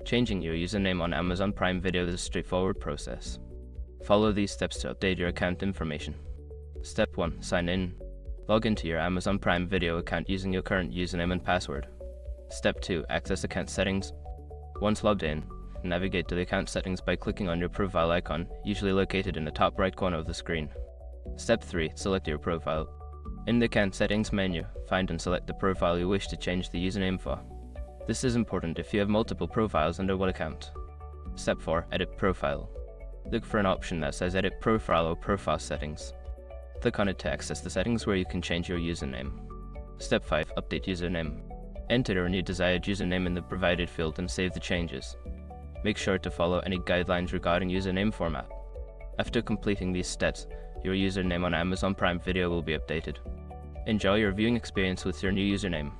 Changing your username on Amazon Prime Video is a straightforward process. Follow these steps to update your account information. Step 1. Sign in. Log into your Amazon Prime Video account using your current username and password. Step 2. Access account settings. Once logged in, navigate to the account settings by clicking on your profile icon, usually located in the top right corner of the screen. Step 3. Select your profile. In the account settings menu, find and select the profile you wish to change the username for. This is important if you have multiple profiles under one account. Step 4. Edit profile. Look for an option that says Edit Profile or Profile Settings. Click on it to access the settings where you can change your username. Step 5. Update username. Enter your new desired username in the provided field and save the changes. Make sure to follow any guidelines regarding username format. After completing these steps, your username on Amazon Prime Video will be updated. Enjoy your viewing experience with your new username.